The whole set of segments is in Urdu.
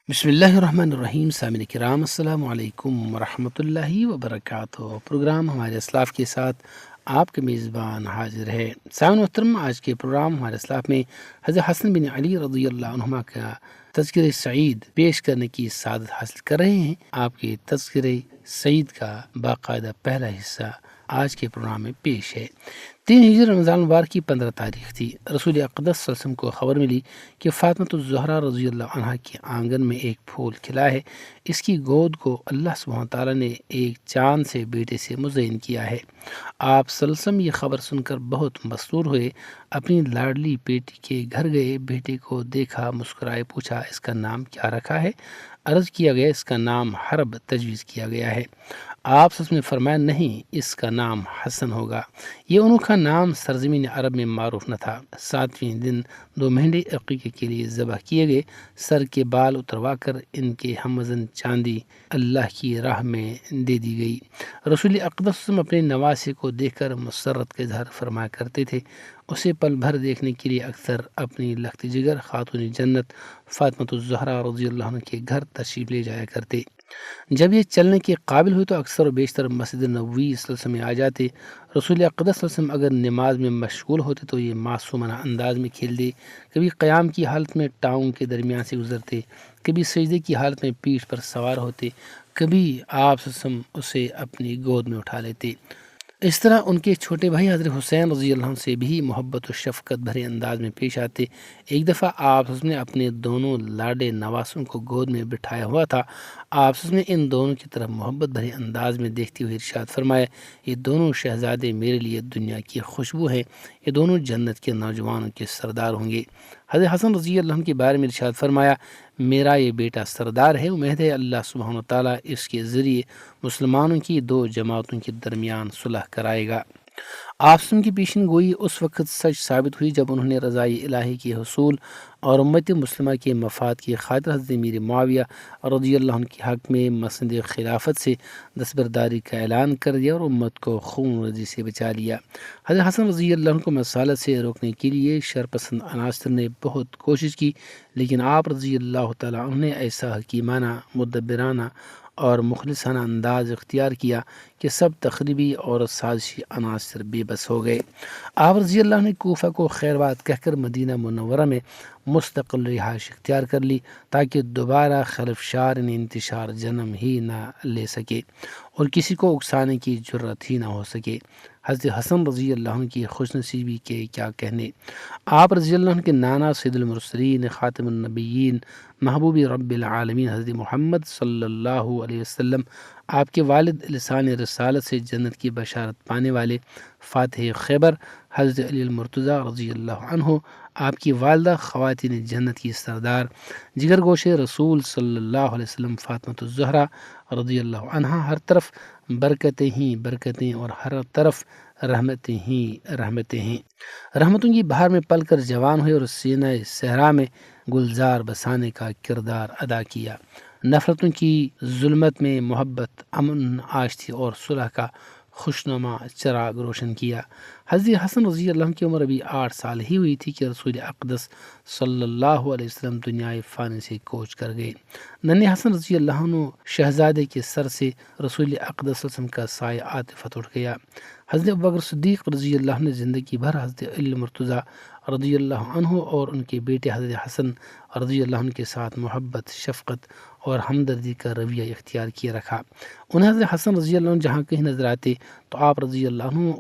بسم اللہ الرحمن الرحیم، سامعین کرام السلام علیکم ورحمۃ اللہ وبرکاتہ۔ پروگرام ہمارے اسلاف کے ساتھ آپ کے میزبان حاضر ہے۔ سامعین محترم، آج کے پروگرام ہمارے اسلاف میں حضرت حسن بن علی رضی اللہ عنہما کا تذکرہ سعید پیش کرنے کی سعادت حاصل کر رہے ہیں۔ آپ کے تذکرہ سعید کا باقاعدہ پہلا حصہ آج کے پروگرام میں پیش ہے۔ 3 ہجری رمضان المبارک کی 15 تاریخ تھی۔ رسول اقدس صلی اللہ علیہ وسلم کو خبر ملی کہ فاطمۃ الزہرا رضی اللہ عنہا کے آنگن میں ایک پھول کھلا ہے، اس کی گود کو اللہ سبحانہ تعالیٰ نے ایک چاند سے بیٹے سے مزین کیا ہے۔ آپ صلی اللہ علیہ وسلم یہ خبر سن کر بہت مسرور ہوئے، اپنی لاڈلی بیٹی کے گھر گئے، بیٹے کو دیکھا، مسکرائے، پوچھا اس کا نام کیا رکھا ہے؟ عرض کیا گیا اس کا نام حرب تجویز کیا گیا ہے۔ آپ صلی اللہ علیہ وسلم نے فرمایا نہیں، اس کا نام حسن ہوگا۔ یہ انوکھا نام سرزمین عرب میں معروف نہ تھا۔ 7ویں دن 2 مہنڈے عقیقے کے لیے ذبح کیے گئے، سر کے بال اتروا کر ان کے ہم وزن چاندی اللہ کی راہ میں دے دی گئی۔ رسول اقدس اپنے نواسے کو دیکھ کر مسرت کا اظہار فرمایا کرتے تھے، اسے پل بھر دیکھنے کے لیے اکثر اپنی لخت جگر خاتون جنت فاطمۃ الزہرا رضی اللہ عنہ کے گھر تشریف لے جایا کرتے۔ جب یہ چلنے کے قابل ہوئے تو اکثر و بیشتر مسجد نبوی صلی اللہ علیہ وسلم میں آ جاتے۔ رسول اقدس صلی اللہ علیہ وسلم اگر نماز میں مشغول ہوتے تو یہ معصومانہ انداز میں کھیلتے، کبھی قیام کی حالت میں ٹاؤں کے درمیان سے گزرتے، کبھی سجدے کی حالت میں پیٹھ پر سوار ہوتے، کبھی آپ صلی اللہ علیہ وسلم اسے اپنی گود میں اٹھا لیتے۔ اس طرح ان کے چھوٹے بھائی حضرت حسین رضی اللہ عنہ سے بھی محبت و شفقت بھرے انداز میں پیش آتے۔ ایک دفعہ آپ نے اپنے دونوں لاڈے نواسوں کو گود میں بٹھایا ہوا تھا۔ آپ نے ان دونوں کی طرف محبت بھرے انداز میں دیکھتے ہوئے ارشاد فرمایا، یہ دونوں شہزادے میرے لیے دنیا کی خوشبو ہیں، یہ دونوں جنت کے نوجوانوں کے سردار ہوں گے۔ حضرت حسن رضی اللہ عنہ کے بارے میں ارشاد فرمایا، میرا یہ بیٹا سردار ہے، امید ہے اللہ سبحانہ تعالیٰ اس کے ذریعے مسلمانوں کی 2 جماعتوں کے درمیان صلح کرائے گا۔ آپ کی پیشن گوئی اس وقت سچ ثابت ہوئی جب انہوں نے رضائی الہی کے حصول اور امت مسلمہ کے مفاد کی خاطر حضرت امیر معاویہ رضی اللہ عنہ کے حق میں مسند خلافت سے دستبرداری کا اعلان کر دیا اور امت کو خون ریزی سے بچا لیا۔ حضرت حسن رضی اللہ عنہ کو مسالت سے روکنے کے لیے شرپسند عناصر نے بہت کوشش کی، لیکن آپ رضی اللہ تعالیٰ عنہ نے ایسا حکیمانہ، مدبرانہ اور مخلصانہ انداز اختیار کیا کہ سب تخریبی اور سازشی عناصر بے بس ہو گئے۔ آپ رضی اللہ عنہ نے کوفہ کو خیر بات کہہ کر مدینہ منورہ میں مستقل رہائش اختیار کر لی تاکہ دوبارہ خلفشار انتشار جنم ہی نہ لے سکے اور کسی کو اکسانے کی جرت ہی نہ ہو سکے۔ حضرت حسن رضی اللہ عنہ کی خوش نصیبی کے کیا کہنے۔ آپ رضی اللہ عنہ کے نانا سید المرسلین، خاتم النبیین، محبوب رب العالمین حضرت محمد صلی اللہ علیہ وسلم، آپ کے والد لسان رسالت سے جنت کی بشارت پانے والے فاتح خیبر حضرت علی المرتضیٰ رضی اللہ عنہ، آپ کی والدہ خواتین جنت کی سردار جگر گوشے رسول صلی اللہ علیہ وسلم فاطمۃ الزہرا رضی اللہ عنہا، ہر طرف برکتیں ہی برکتیں اور ہر طرف رحمتیں ہی رحمتیں ہیں۔ رحمتوں کی بہار میں پل کر جوان ہوئے اور سینہ صحرا میں گلزار بسانے کا کردار ادا کیا۔ نفرتوں کی ظلمت میں محبت، امن، آشتی اور صلح کا خوشنما چراغ روشن کیا۔ حضرت حسن رضی اللہ عنہ کی عمر ابھی 8 سال ہی ہوئی تھی کہ رسول اقدس صلی اللہ علیہ وسلم دنیائے فانی سے کوچ کر گئے۔ ننھے حسن رضی اللہ عنہ شہزادے کے سر سے رسول اقدس صلی اللہ علیہ وسلم کا سایہ عاطفت اٹھ گیا۔ حضرت ابوبکر صدیق رضی اللہ عنہ نے زندگی بھر حضرت علی المرتضیٰ رضی اللہ عنہ اور ان کے بیٹے حضرت حسن رضی اللہ عنہ کے ساتھ محبت، شفقت اور ہمدردی کا رویہ اختیار کیے رکھا۔ انہیں حضرت حسن رضی اللہ عنہ جہاں کہیں نظر آتے تو آپ رضی اللہ عنہ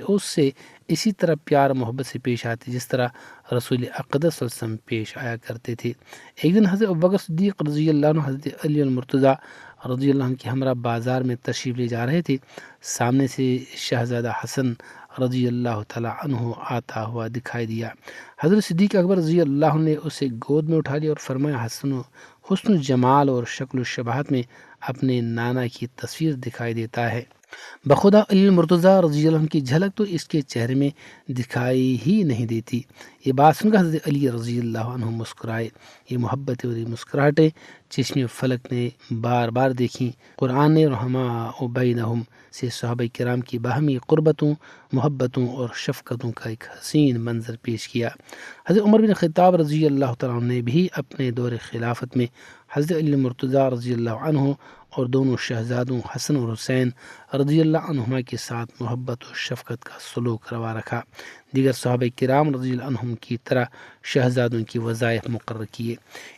اس سے اسی طرح پیار محبت سے پیش آتے جس طرح رسول اقدس صلی اللہ علیہ وسلم پیش آیا کرتے تھے۔ ایک دن حضرت ابوبکر صدیق رضی اللہ عنہ حضرت علی المرتضیٰ رضی اللہ عنہ کے ہمراہ بازار میں تشریف لے جا رہے تھے۔ سامنے سے شہزادہ حسن رضی اللہ تعالیٰ عنہ آتا ہوا دکھائی دیا۔ حضرت صدیق اکبر رضی اللہ عنہ نے اسے گود میں اٹھا لیا اور فرمایا، حسن و جمال اور شکل و شباہت میں اپنے نانا کی تصویر دکھائی دیتا ہے۔ بخدا علی المرتضیٰ رضی اللہ عنہ کی جھلک تو اس کے چہرے میں دکھائی ہی نہیں دیتی۔ یہ بات سن کر حضرت علی رضی اللہ عنہ مسکرائے۔ یہ محبت اور یہ مسکراہٹیں چشم فلک نے بار بار دیکھیں۔ قرآن نے رحماء بینہم سے صحابہ کرام کی باہمی قربتوں، محبتوں اور شفقتوں کا ایک حسین منظر پیش کیا۔ حضرت عمر بن خطاب رضی اللہ تعالیٰ عنہ نے بھی اپنے دور خلافت میں حضرت علی مرتضیٰ رضی اللہ عنہ اور دونوں شہزادوں حسن اور حسین رضی اللہ عنہما کے ساتھ محبت اور شفقت کا سلوک روا رکھا۔ دیگر صحابہ کرام رضی اللہ عنہم کی طرح شہزادوں کی وظائف مقرر کیے۔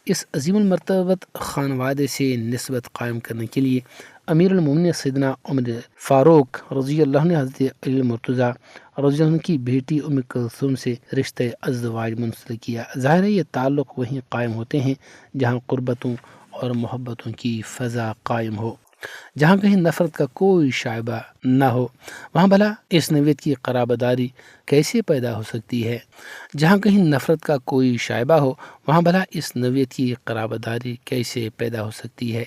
اس عظیم المرتبت خانوادے سے نسبت قائم کرنے کے لیے امیر المومنین سیدنا عمر فاروق رضی اللہ عنہ نے حضرت علی مرتضیٰ رضی اللہ عنہ کی بیٹی ام کلثوم سے رشتہ ازدواج منسلک کیا۔ ظاہر ہے یہ تعلق وہیں قائم ہوتے ہیں جہاں قربتوں اور محبتوں کی فضا قائم ہو، جہاں کہیں نفرت کا کوئی شائبہ نہ ہو، وہاں بھلا اس نوعیت کی قرابداری کیسے پیدا ہو سکتی ہے؟ جہاں کہیں نفرت کا کوئی شائبہ ہو، وہاں بھلا اس نوعیت کی قرابداری کیسے پیدا ہو سکتی ہے؟